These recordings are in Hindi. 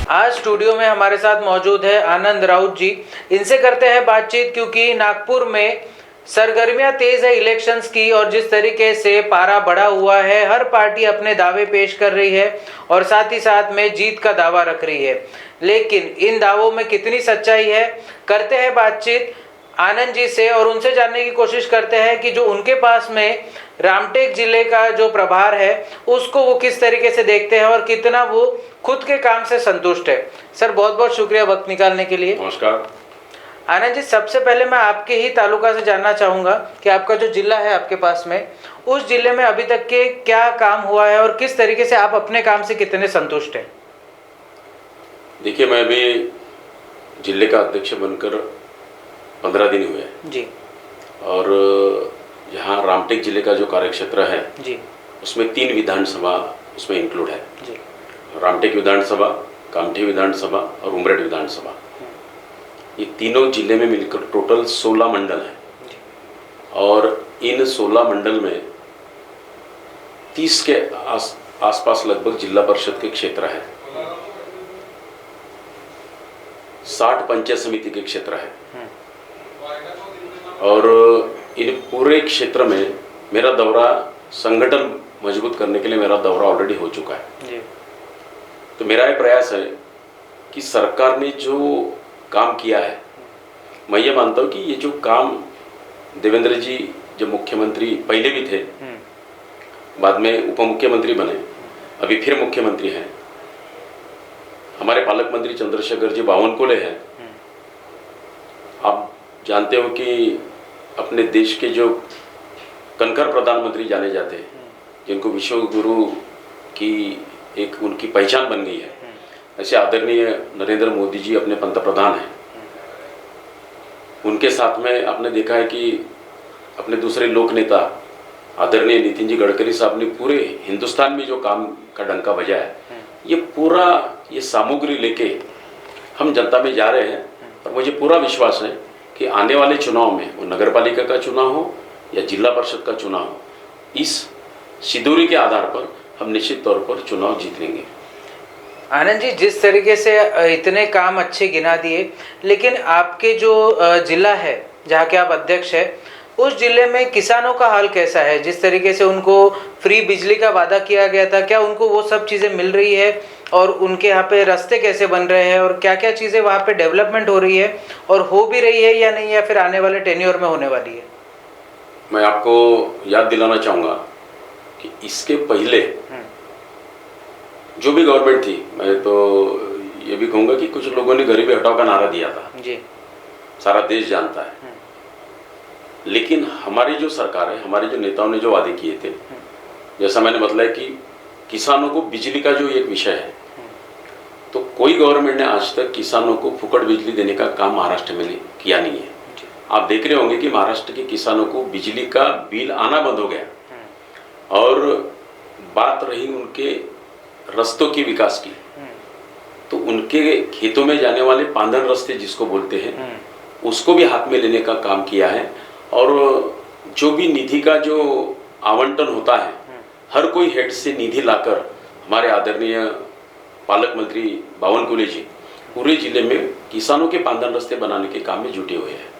आज स्टूडियो में हमारे साथ मौजूद है आनंद राउत जी। इनसे करते हैं बातचीत क्योंकि नागपुर में सरगर्मियां तेज है इलेक्शंस की और जिस तरीके से पारा बढ़ा हुआ है, हर पार्टी अपने दावे पेश कर रही है और साथ ही साथ में जीत का दावा रख रही है। लेकिन इन दावों में कितनी सच्चाई है, करते हैं बातचीत आनंद जी से और उनसे जानने की कोशिश करते हैं कि जो उनके पास में रामटेक जिले का जो प्रभार है उसको वो किस तरीके से देखते हैं और कितना वो खुद के काम से संतुष्ट है। सर, बहुत बहुत शुक्रिया वक्त निकालने के लिए। नमस्कार आनंद जी, सबसे पहले मैं आपके ही तालुका से जानना चाहूँगा कि आपका जो जिला है आपके पास में, उस जिले में अभी तक के क्या काम हुआ है और किस तरीके से आप अपने काम से कितने संतुष्ट हैं। देखिए, मैं अभी जिले का अध्यक्ष बनकर 15 दिन हुए हैं जी। और यहाँ रामटेक जिले का जो कार्यक्षेत्र है जी उसमें 3 विधानसभा उसमें इंक्लूड है जी। रामटेक विधानसभा, कामठी विधानसभा और उमरेड विधानसभा। ये तीनों जिले में मिलकर टोटल 16 मंडल है और इन 16 मंडल में 30 के आसपास लगभग जिला परिषद के क्षेत्र है, 60 पंचायत समिति के क्षेत्र है और इन पूरे क्षेत्र में मेरा दौरा, संगठन मजबूत करने के लिए मेरा दौरा ऑलरेडी हो चुका है जी। तो मेरा ये प्रयास है कि सरकार ने जो काम किया है, मैं ये मानता हूँ कि ये जो काम देवेंद्र जी जब मुख्यमंत्री पहले भी थे, बाद में उप मुख्यमंत्री बने, अभी फिर मुख्यमंत्री हैं, हमारे पालक मंत्री चंद्रशेखर जी बावनकुले हैं। आप जानते हो कि अपने देश के जो कनकर प्रधानमंत्री जाने जाते हैं, जिनको विश्व गुरु की एक उनकी पहचान बन गई है, ऐसे आदरणीय नरेंद्र मोदी जी अपने पंतप्रधान हैं। उनके साथ में आपने देखा है कि अपने दूसरे लोक नेता आदरणीय नितिन जी गडकरी साहब ने पूरे हिंदुस्तान में जो काम का डंका बजाया है, ये पूरा ये सामग्री लेके हम जनता में जा रहे हैं और मुझे पूरा विश्वास है कि आने वाले चुनाव में, वो नगर पालिका का चुनाव हो या जिला परिषद का चुनाव हो, इस सिद्धूरी के आधार पर हम निश्चित तौर पर चुनाव जीत लेंगे। आनंद जी, जिस तरीके से इतने काम अच्छे गिना दिए, लेकिन आपके जो जिला है जहाँ के आप अध्यक्ष हैं, उस जिले में किसानों का हाल कैसा है? जिस तरीके से उनको फ्री बिजली का वादा किया गया था, क्या उनको वो सब चीज़ें मिल रही है और उनके यहाँ पे रास्ते कैसे बन रहे हैं और क्या क्या चीज़ें वहाँ पे डेवलपमेंट हो रही है और हो भी रही है या नहीं, या फिर आने वाले टेन्योर में होने वाली है? मैं आपको याद दिलाना चाहूँगा कि इसके पहले जो भी गवर्नमेंट थी, मैं तो ये भी कहूँगा कि कुछ लोगों ने गरीबी हटाओ का नारा दिया था जी, सारा देश जानता है। लेकिन हमारी जो सरकार है, हमारे जो नेताओं ने जो वादे किए थे, जैसा मैंने बताया कि किसानों को बिजली का जो एक विषय है, तो कोई गवर्नमेंट ने आज तक किसानों को फुकट बिजली देने का काम महाराष्ट्र में किया नहीं है। आप देख रहे होंगे कि महाराष्ट्र के किसानों को बिजली का बिल आना बंद हो गया। और बात रही उनके रास्तों की विकास की, तो उनके खेतों में जाने वाले पांदन रास्ते जिसको बोलते हैं, उसको भी हाथ में लेने का काम किया है। और जो भी निधि का जो आवंटन होता है, हर कोई हेड से निधि लाकर हमारे आदरणीय पालक मंत्री बावनकुले जी पूरे जिले में किसानों के पांदन रास्ते बनाने के काम में जुटे हुए हैं।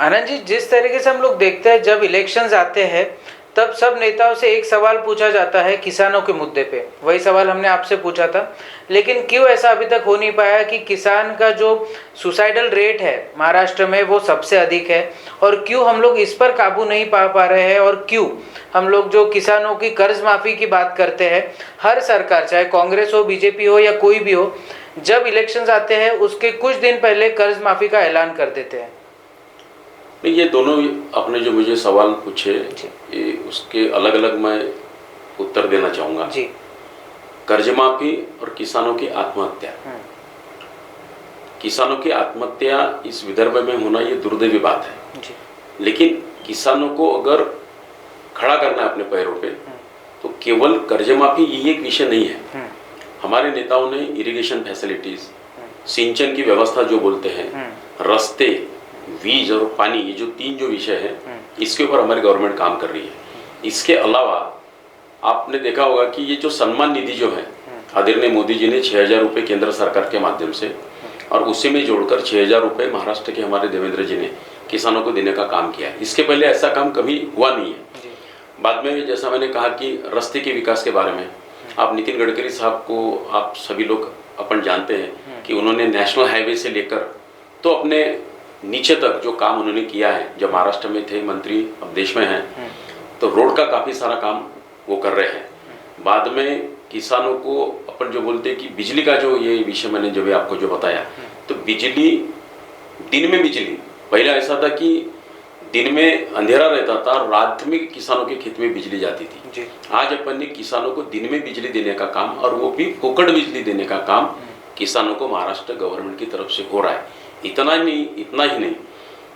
आनंद जी, जिस तरीके से हम लोग देखते हैं जब इलेक्शंस आते हैं तब सब नेताओं से एक सवाल पूछा जाता है किसानों के मुद्दे पे। वही सवाल हमने आपसे पूछा था, लेकिन क्यों ऐसा अभी तक हो नहीं पाया कि किसान का जो सुसाइडल रेट है महाराष्ट्र में वो सबसे अधिक है, और क्यों हम लोग इस पर काबू नहीं पा रहे हैं, और क्यों हम लोग जो किसानों की कर्ज माफ़ी की बात करते हैं, हर सरकार चाहे कांग्रेस हो, बीजेपी हो या कोई भी हो, जब इलेक्शंस आते हैं उसके कुछ दिन पहले कर्ज माफ़ी का ऐलान कर देते हैं। नहीं, ये दोनों आपने जो मुझे सवाल पूछे, ये उसके अलग अलग मैं उत्तर देना चाहूँगा जी। कर्ज माफी और किसानों की आत्महत्या। किसानों की आत्महत्या इस विदर्भ में होना ये दुर्दैवी बात है जी। लेकिन किसानों को अगर खड़ा करना है अपने पैरों पे, तो केवल कर्ज माफी यही एक विषय नहीं है। हमारे नेताओं ने इरिगेशन फैसिलिटीज, सिंचन की व्यवस्था जो बोलते हैं, रास्ते, वीज और पानी, ये जो 3 जो विषय है, इसके ऊपर हमारी गवर्नमेंट काम कर रही है। इसके अलावा आपने देखा होगा कि ये जो सम्मान निधि जो है, आदरणीय मोदी जी ने 6,000 रुपये केंद्र सरकार के माध्यम से और उसी में जोड़कर 6,000 रुपये महाराष्ट्र के हमारे देवेंद्र जी ने किसानों को देने का काम किया है। इसके पहले ऐसा काम कभी हुआ नहीं है। बाद में जैसा मैंने कहा कि रास्ते के विकास के बारे में आप नितिन गडकरी साहब को आप सभी लोग अपन जानते हैं कि उन्होंने नेशनल हाईवे से लेकर तो अपने नीचे तक जो काम उन्होंने किया है, जब महाराष्ट्र में थे मंत्री, अब देश में हैं, तो रोड का काफ़ी सारा काम वो कर रहे हैं। बाद में किसानों को अपन जो बोलते हैं कि बिजली का जो ये विषय मैंने जब आपको जो बताया, तो बिजली, दिन में बिजली, पहले ऐसा था कि दिन में अंधेरा रहता था, रात में किसानों के खेत में बिजली जाती थी। आज अपन ने किसानों को दिन में बिजली देने का काम, और वो भी फोकट बिजली देने का काम किसानों को महाराष्ट्र गवर्नमेंट की तरफ से हो रहा है। इतना ही नहीं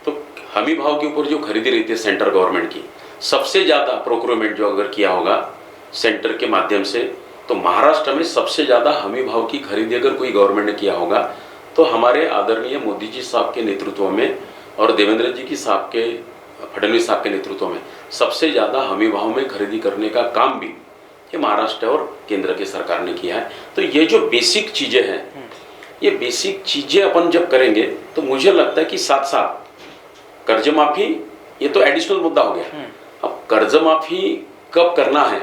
तो हमी भाव के ऊपर जो खरीदी रहती है सेंट्रल गवर्नमेंट की, सबसे ज़्यादा प्रोक्योरमेंट जो अगर किया होगा सेंटर के माध्यम से, तो महाराष्ट्र में सबसे ज़्यादा हमी भाव की खरीदी अगर कोई गवर्नमेंट ने किया होगा तो हमारे आदरणीय मोदी जी साहब के नेतृत्व में और देवेंद्र जी की साहब के, फडणवीस साहब के नेतृत्व में सबसे ज़्यादा हमी भाव में खरीदी करने का काम भी ये महाराष्ट्र और केंद्र की सरकार ने किया है। तो ये जो बेसिक चीज़ें हैं, ये बेसिक चीज़ें अपन जब करेंगे तो मुझे लगता है कि साथ साथ कर्ज माफ़ी, ये तो एडिशनल मुद्दा हो गया। अब कर्ज माफ़ी कब करना है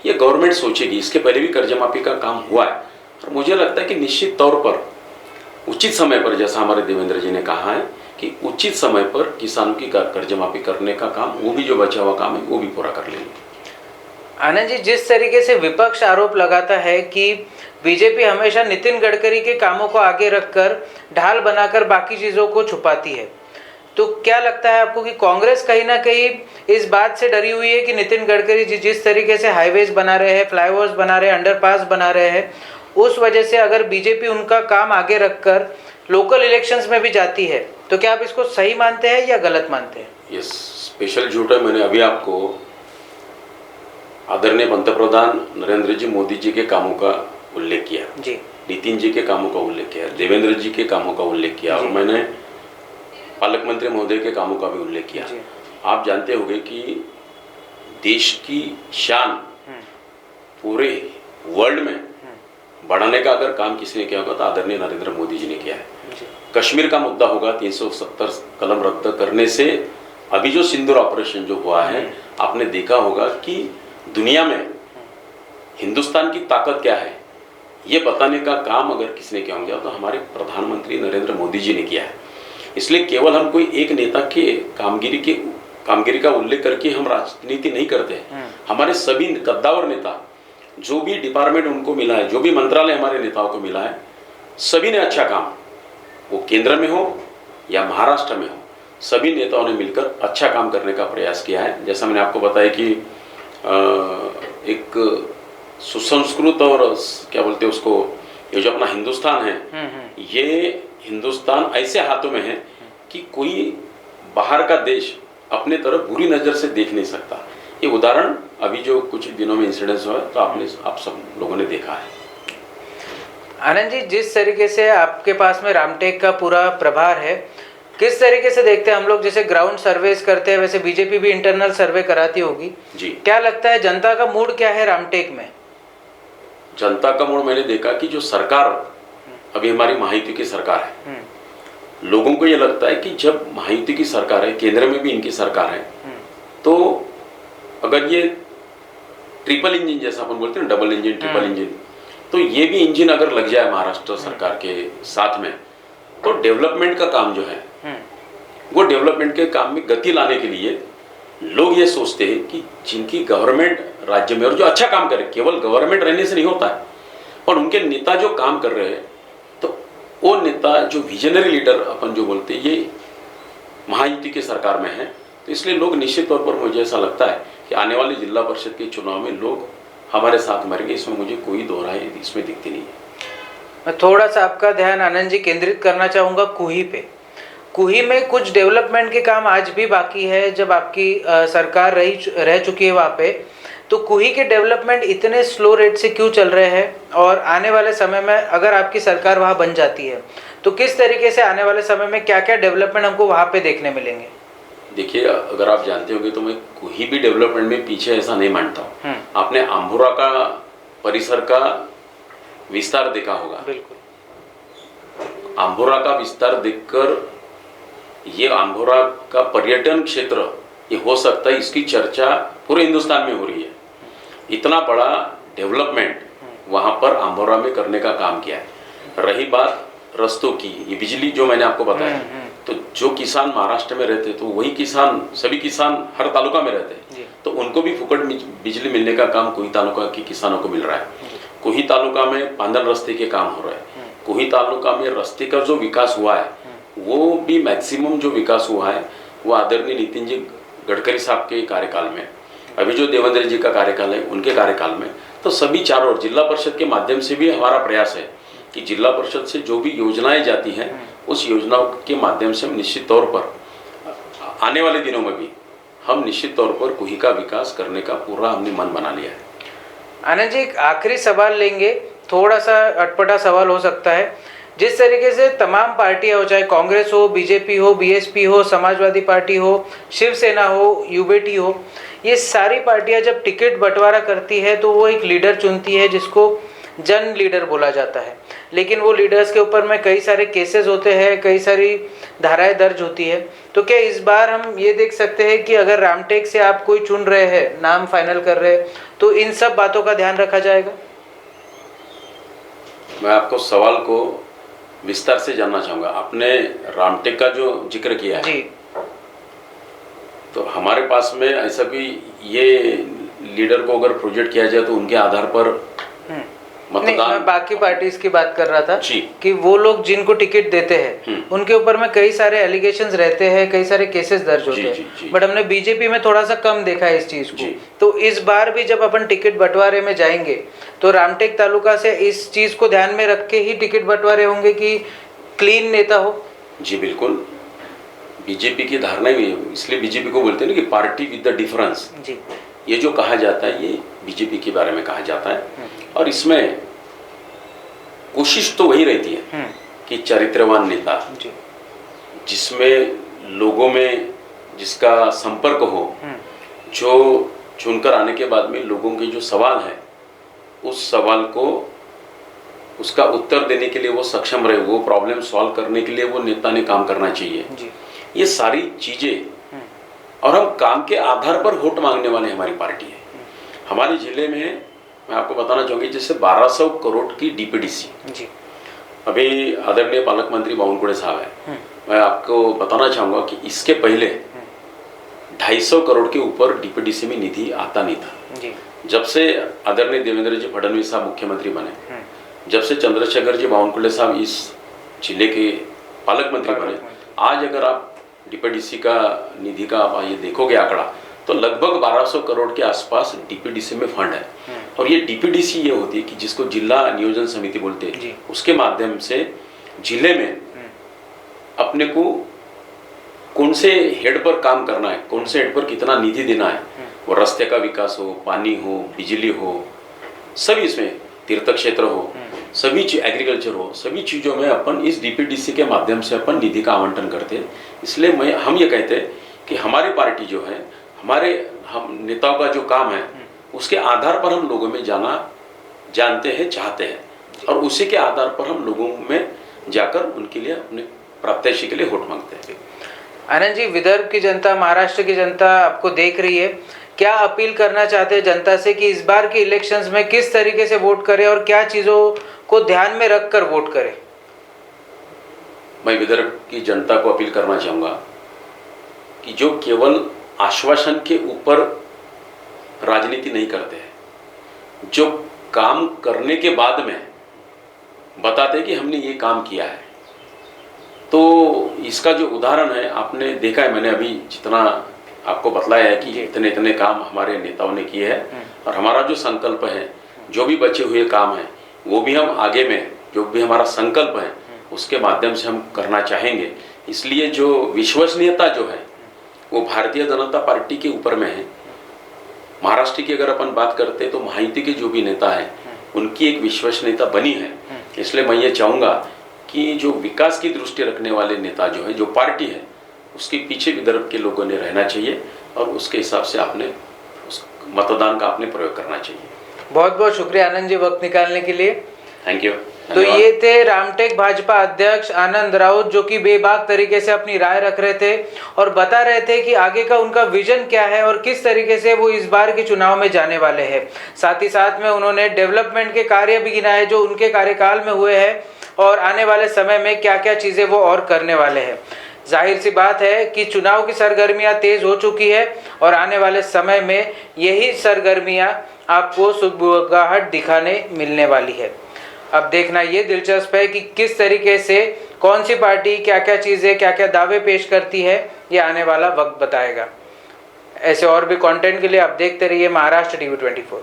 ये गवर्नमेंट सोचेगी। इसके पहले भी कर्ज माफ़ी का काम हुआ है और मुझे लगता है कि निश्चित तौर पर उचित समय पर, जैसा हमारे देवेंद्र जी ने कहा है कि उचित समय पर किसानों की कर्ज माफ़ी करने का काम, वो भी जो बचा हुआ काम है वो भी पूरा कर लेंगे। आनंद जी, जिस तरीके से विपक्ष आरोप लगाता है कि बीजेपी हमेशा नितिन गडकरी के कामों को आगे रखकर ढाल बनाकर बाकी चीज़ों को छुपाती है, तो क्या लगता है आपको कि कांग्रेस कहीं ना कहीं इस बात से डरी हुई है कि नितिन गडकरी जी जिस तरीके से हाईवेज बना रहे हैं, फ्लाईओवर्स बना रहे हैं, अंडरपास बना रहे हैं, उस वजह से अगर बीजेपी उनका काम आगे रखकर लोकल इलेक्शंस में भी जाती है, तो क्या आप इसको सही मानते हैं या गलत मानते हैं? ये स्पेशल झूठ है। मैंने अभी आपको आदरणीय पंतप्रधान नरेंद्र जी मोदी जी के कामों का उल्लेख किया जी, नितिन जी के कामों का उल्लेख किया, देवेंद्र जी के कामों का उल्लेख किया, और मैंने पालक मंत्री महोदय के कामों का भी उल्लेख किया। आप जानते होंगे कि देश की शान पूरे वर्ल्ड में बढ़ाने का अगर काम किसी ने किया होगा तो आदरणीय नरेंद्र मोदी जी ने किया है। कश्मीर का मुद्दा होगा, 370 कलम रद्द करने से अभी जो सिंदूर ऑपरेशन जो हुआ है, आपने देखा होगा कि दुनिया में हिंदुस्तान की ताकत क्या है ये बताने का काम अगर किसी ने किया होगा तो हमारे प्रधानमंत्री नरेंद्र मोदी जी ने किया है। इसलिए केवल हम कोई एक नेता के कामगिरी का उल्लेख करके हम राजनीति नहीं करते हैं। हमारे सभी कद्दावर नेता, जो भी डिपार्टमेंट उनको मिला है, जो भी मंत्रालय हमारे नेताओं को मिला है, सभी ने अच्छा काम, वो केंद्र में हो या महाराष्ट्र में हो, सभी नेताओं ने मिलकर अच्छा काम करने का प्रयास किया है। जैसा मैंने आपको बताया कि एक सुसंस्कृत और क्या बोलते हैं उसको, ये जो अपना हिंदुस्तान है, ये हिंदुस्तान ऐसे हाथों में है कि कोई बाहर का देश अपने तरफ बुरी नज़र से देख नहीं सकता। ये उदाहरण अभी जो कुछ दिनों में इंसिडेंट्स हुआ तो आप सब लोगों ने देखा है। आनंद जी, जिस तरीके से आपके पास में रामटेक का पूरा प्रभार है, किस तरीके से देखते हैं हम लोग, जैसे ग्राउंड सर्वेस करते हैं वैसे बीजेपी भी इंटरनल सर्वे कराती होगी जी, क्या लगता है जनता का मूड क्या है रामटेक में? जनता का मूड मैंने देखा कि जो सरकार अभी हमारी महायुति की सरकार है, लोगों को ये लगता है कि जब महायुति की सरकार है, केंद्र में भी इनकी सरकार है, तो अगर ये ट्रिपल इंजन जैसा अपन बोलते हैं, डबल इंजन ट्रिपल इंजन, तो ये भी इंजन अगर लग जाए महाराष्ट्र सरकार के साथ में, तो डेवलपमेंट का काम जो है वो डेवलपमेंट के काम में गति लाने के लिए लोग ये सोचते हैं कि जिनकी गवर्नमेंट राज्य में और जो अच्छा काम करे, केवल गवर्नमेंट रहने से नहीं होता है, और उनके नेता जो काम कर रहे हैं, तो वो नेता जो विजनरी लीडर अपन जो बोलते हैं, ये महायुति की सरकार में है। तो इसलिए लोग निश्चित तौर पर, मुझे ऐसा लगता है कि आने वाले जिला परिषद के चुनाव में लोग हमारे साथ मरेंगे, इसमें मुझे कोई दोहराई इसमें दिखती नहीं है। मैं थोड़ा सा आपका ध्यान आनंद जी केंद्रित करना चाहूँगा कुही पे। कुही में कुछ डेवलपमेंट के काम आज भी बाकी है, जब आपकी सरकार रह चुकी है वहाँ पे, तो कुही के डेवलपमेंट इतने स्लो रेट से क्यों चल रहे हैं? और आने वाले समय में अगर आपकी सरकार वहाँ बन जाती है तो किस तरीके से आने वाले समय में क्या क्या डेवलपमेंट हमको वहाँ पे देखने मिलेंगे? देखिए, अगर आप जानते होंगे तो मैं कोई भी डेवलपमेंट में पीछे ऐसा नहीं मानता हूँ। आपने आम्बुरा का परिसर का विस्तार देखा होगा। बिल्कुल। आंभोरा का विस्तार देखकर ये आंभोरा का पर्यटन क्षेत्र ये हो सकता है, इसकी चर्चा पूरे हिंदुस्तान में हो रही है। इतना बड़ा डेवलपमेंट वहां पर आंभोरा में करने का काम किया है। रही बात रस्तों की, ये बिजली जो मैंने आपको बताया, तो जो किसान महाराष्ट्र में रहते तो वही किसान, सभी किसान हर तालुका में रहते हैं, तो उनको भी फुकट बिजली मिलने का काम कोई तालुका के किसानों को मिल रहा है। कोई तालुका में पांदन रस्ते के काम हो रहा है, कोई तालुका में रस्ते का जो विकास हुआ है वो भी मैक्सिमम जो विकास हुआ है वो आदरणीय नितिन जी गडकरी साहब के कार्यकाल में, अभी जो देवेंद्र जी का कार्यकाल है उनके कार्यकाल में, तो सभी चारों ओर जिला परिषद के माध्यम से भी हमारा प्रयास है कि जिला परिषद से जो भी योजनाएं जाती हैं उस योजनाओं के माध्यम से हम निश्चित तौर पर आने वाले दिनों में भी हम निश्चित तौर पर कुही का विकास करने का पूरा हमने मन बना लिया है। आनंद जी, एक आखिरी सवाल लेंगे, थोड़ा सा अटपटा सवाल हो सकता है। जिस तरीके से तमाम पार्टियां हो, चाहे कांग्रेस हो, बीजेपी हो, बीएसपी हो, समाजवादी पार्टी हो, शिवसेना हो, यूबीटी हो, ये सारी पार्टियां जब टिकट बंटवारा करती है तो वो एक लीडर चुनती है जिसको जन लीडर बोला जाता है। लेकिन वो लीडर्स के ऊपर में कई सारे केसेस होते हैं, कई सारी धाराएं दर्ज होती है। तो क्या इस बार हम ये देख सकते हैं कि अगर रामटेक से आप कोई चुन रहे हैं, नाम फाइनल कर रहे हैं, तो इन सब बातों का ध्यान रखा जाएगा? मैं आपको सवाल को विस्तार से जानना चाहूंगा। आपने रामटेक का जो जिक्र किया है जी, तो हमारे पास में ऐसा भी ये लीडर को अगर प्रोजेक्ट किया जाए तो उनके आधार पर नहीं, मैं बाकी पार्टीज की बात कर रहा था जी। कि वो लोग जिनको टिकट देते हैं उनके ऊपर में कई सारे एलिगेशंस रहते हैं, कई सारे केसेस दर्ज होते हैं, बट हमने बीजेपी में थोड़ा सा कम देखा है इस चीज को। तो इस बार भी जब अपन टिकट बंटवारे में जाएंगे तो रामटेक तालुका से इस चीज को ध्यान में रख के ही टिकट बंटवारे होंगे कि क्लीन नेता हो? जी बिल्कुल, बीजेपी की धारणा भी है, इसलिए बीजेपी को बोलते हैं ना कि पार्टी विद द डिफरेंस। जी, ये जो कहा जाता है ये बीजेपी के बारे में कहा जाता है, और इसमें कोशिश तो वही रहती है कि चरित्रवान नेता जिसमें लोगों में जिसका संपर्क हो, जो चुनकर आने के बाद में लोगों के जो सवाल है उस सवाल को उसका उत्तर देने के लिए वो सक्षम रहे, वो प्रॉब्लम सॉल्व करने के लिए वो नेता ने काम करना चाहिए। ये सारी चीजें, और हम काम के आधार पर वोट मांगने वाले हमारी पार्टी है। हमारे जिले में मैं आपको बताना चाहूंगी जैसे 1200 करोड़ की डीपीडीसी जी, अभी आदरणीय पालक मंत्री बावनकुळे साहब है, मैं आपको बताना चाहूंगा कि इसके पहले 250 करोड़ के ऊपर डीपीडीसी में निधि आता नहीं था जी। जब से आदरणीय देवेंद्र जी फडणवीस साहब मुख्यमंत्री बने, जब से चंद्रशेखर जी बावनकुळे साहब इस जिले के पालक मंत्री बने, आज अगर आप डीपीडीसी का निधि का आप ये देखोगे आंकड़ा तो लगभग 1200 करोड़ के आसपास डीपीडीसी में फंड है। और ये डीपीडीसी ये होती है कि जिसको जिला नियोजन समिति बोलते हैं, उसके माध्यम से जिले में अपने को कौन से हेड पर काम करना है, कौन से हेड पर कितना निधि देना है, वो रास्ते का विकास हो, पानी हो, बिजली हो, सभी इसमें तीर्थ क्षेत्र हो, सभी चीज एग्रीकल्चर हो, सभी चीज़ों में अपन इस डीपीडीसी के माध्यम से अपन निधि का आवंटन करते हैं। इसलिए हम ये कहते हैं कि हमारी पार्टी जो है, हमारे हम नेताओं का जो काम है उसके आधार पर हम लोगों में जाना जानते हैं, चाहते हैं, और उसी के आधार पर हम लोगों में जाकर उनके लिए अपने प्रत्याशी के लिए वोट मांगते हैं। आनंद जी, विदर्भ की जनता, महाराष्ट्र की जनता आपको देख रही है, क्या अपील करना चाहते हैं जनता से कि इस बार के इलेक्शंस में किस तरीके से वोट करें और क्या चीज़ों को ध्यान में रखकर वोट करें? मैं विदर्भ की जनता को अपील करना चाहूँगा कि जो केवल आश्वासन के ऊपर राजनीति नहीं करते हैं, जो काम करने के बाद में बताते हैं कि हमने ये काम किया है, तो इसका जो उदाहरण है आपने देखा है, मैंने अभी जितना आपको बतलाया है कि इतने इतने काम हमारे नेताओं ने किए हैं, और हमारा जो संकल्प है, जो भी बचे हुए काम हैं वो भी हम आगे में जो भी हमारा संकल्प है उसके माध्यम से हम करना चाहेंगे। इसलिए जो विश्वसनीयता जो है वो भारतीय जनता पार्टी के ऊपर में है। महाराष्ट्र की अगर अपन बात करते हैं तो महायुति के जो भी नेता हैं उनकी एक विश्वसनीयता बनी है। इसलिए मैं ये चाहूँगा कि जो विकास की दृष्टि रखने वाले नेता जो है, जो पार्टी है, उसके पीछे विदर्भ के लोगों ने रहना चाहिए और उसके हिसाब से आपने उस मतदान का आपने प्रयोग करना चाहिए। बहुत बहुत शुक्रिया आनंद जी वक्त निकालने के लिए। Thank you. तो ये थे रामटेक भाजपा अध्यक्ष आनंद राउत, जो कि बेबाक तरीके से अपनी राय रख रहे थे और बता रहे थे कि आगे का उनका विजन क्या है और किस तरीके से वो इस बार के चुनाव में जाने वाले हैं। साथ ही साथ में उन्होंने डेवलपमेंट के कार्य भी गिनाए जो उनके कार्यकाल में हुए हैं और आने वाले समय में क्या क्या चीज़ें वो और करने वाले हैं। जाहिर सी बात है कि चुनाव की सरगर्मियां तेज हो चुकी है और आने वाले समय में यही सरगर्मियां आपको सुगबुगाहट दिखाने मिलने वाली है। अब देखना ये दिलचस्प है कि किस तरीके से कौन सी पार्टी क्या क्या चीज़ें क्या क्या दावे पेश करती है, ये आने वाला वक्त बताएगा। ऐसे और भी कंटेंट के लिए आप देखते रहिए महाराष्ट्र टीवी 24।